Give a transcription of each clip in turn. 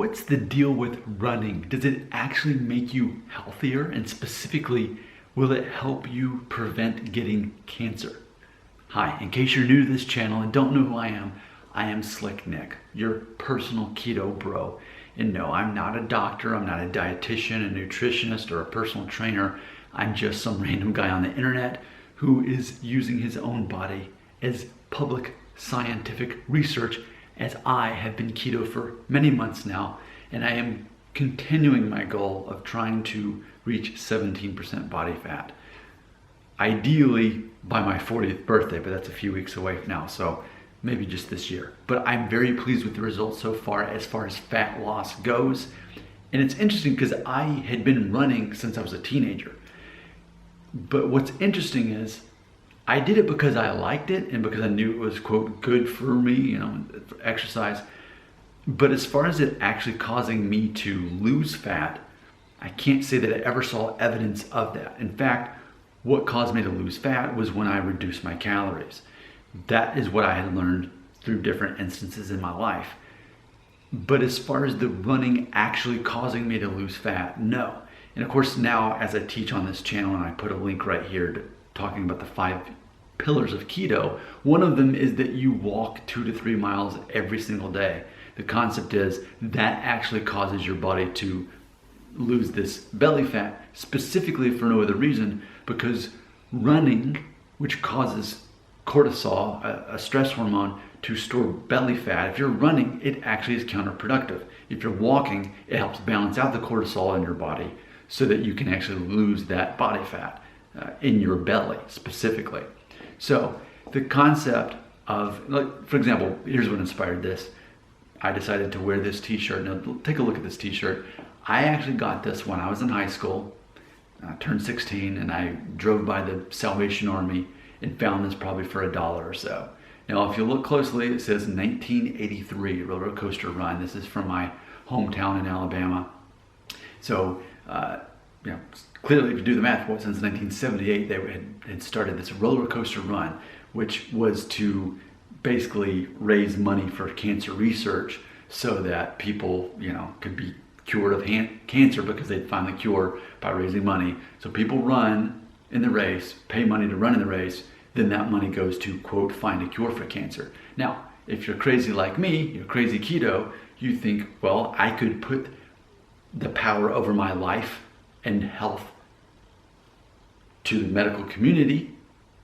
What's the deal with running? Does it actually make you healthier? And specifically, will it help you prevent getting cancer? Hi, in case you're new to this channel and don't know who I am Slick Nick, your personal keto bro. And no, I'm not a doctor, I'm not a dietitian, a nutritionist, or a personal trainer. I'm just some random guy on the internet who is using his own body as public scientific research, as I have been keto for many months now, and I am continuing my goal of trying to reach 17% body fat. Ideally by my 40th birthday, but that's a few weeks away now, so maybe just this year. But I'm very pleased with the results so far as fat loss goes. And it's interesting because I had been running since I was a teenager. But what's interesting is I did it because I liked it and because I knew it was, quote, good for me, for exercise. But as far as it actually causing me to lose fat, I can't say that I ever saw evidence of that. In fact, what caused me to lose fat was when I reduced my calories. That is what I had learned through different instances in my life. But as far as the running actually causing me to lose fat, no. And of course now, as I teach on this channel, and I put a link right here to talking about the 5 pillars of keto, one of them is that you walk 2 to 3 miles every single day. The concept is that actually causes your body to lose this belly fat, specifically for no other reason, because running, which causes cortisol, a stress hormone, to store belly fat. If you're running, it actually is counterproductive. If you're walking, it helps balance out the cortisol in your body so that you can actually lose that body fat in your belly specifically. So the concept of, like, for example, here's what inspired this. I decided to wear this t-shirt. Now take a look at this t-shirt. I actually got this when I was in high school. I turned 16 and I drove by the Salvation Army and found this probably for $1 or so. Now if you look closely, it says 1983 roller coaster run. This is from my hometown in Alabama. So clearly if you do the math, since 1978 they had started this roller coaster run, which was to basically raise money for cancer research so that people could be cured of cancer, because they'd find the cure by raising money. So people run in the race, pay money to run in the race, then that money goes to, quote, find a cure for cancer. Now, if you're crazy like me, you're crazy keto, you think, well, I could put the power over my life and health to the medical community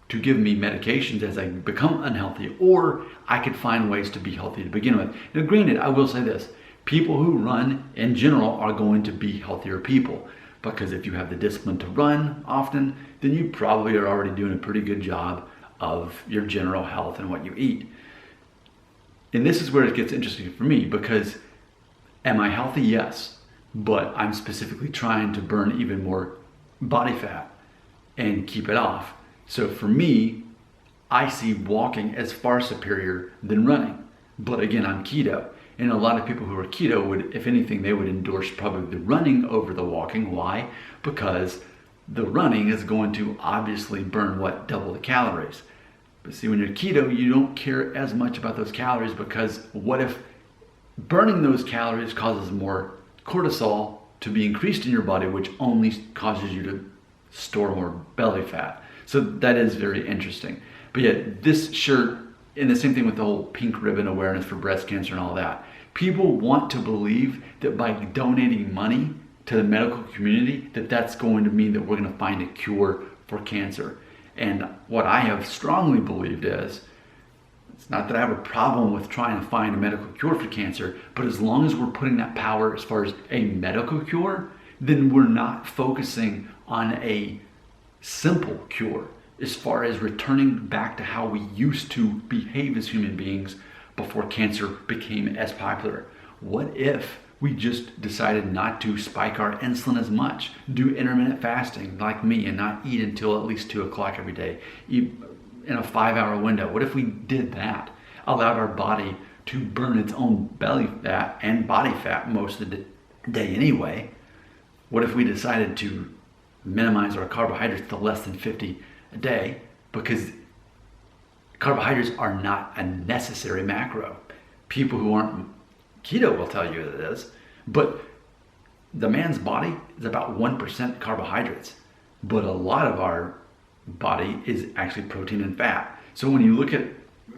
to give me medications as I become unhealthy, or I could find ways to be healthy to begin with. Now, granted, I will say this, people who run in general are going to be healthier people, because if you have the discipline to run often, then you probably are already doing a pretty good job of your general health and what you eat. And this is where it gets interesting for me, because am I healthy? Yes, but I'm specifically trying to burn even more body fat and keep it off. So for me, I see walking as far superior than running. But again, I'm keto. And a lot of people who are keto would, if anything, they would endorse probably the running over the walking. Why? Because the running is going to obviously burn double the calories. But see, when you're keto, you don't care as much about those calories, because what if burning those calories causes more cortisol to be increased in your body, which only causes you to store more belly fat. So that is very interesting. But yet this shirt, and the same thing with the whole pink ribbon awareness for breast cancer and all that, people want to believe that by donating money to the medical community, that's going to mean that we're going to find a cure for cancer. And what I have strongly believed is, it's not that I have a problem with trying to find a medical cure for cancer, but as long as we're putting that power as far as a medical cure, then we're not focusing on a simple cure as far as returning back to how we used to behave as human beings before cancer became as popular. What if we just decided not to spike our insulin as much, do intermittent fasting like me, and not eat until at least 2 o'clock every day, eat in a 5-hour window? What if we did that, allowed our body to burn its own belly fat and body fat most of the day anyway? What if we decided to minimize our carbohydrates to less than 50 a day, because carbohydrates are not a necessary macro. People who aren't keto will tell you it is. But the man's body is about 1% carbohydrates, but a lot of our body is actually protein and fat. So when you look at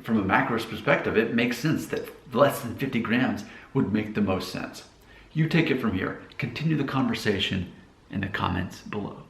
from a macros perspective, it makes sense that less than 50 grams would make the most sense. You take it from here. Continue the conversation in the comments below.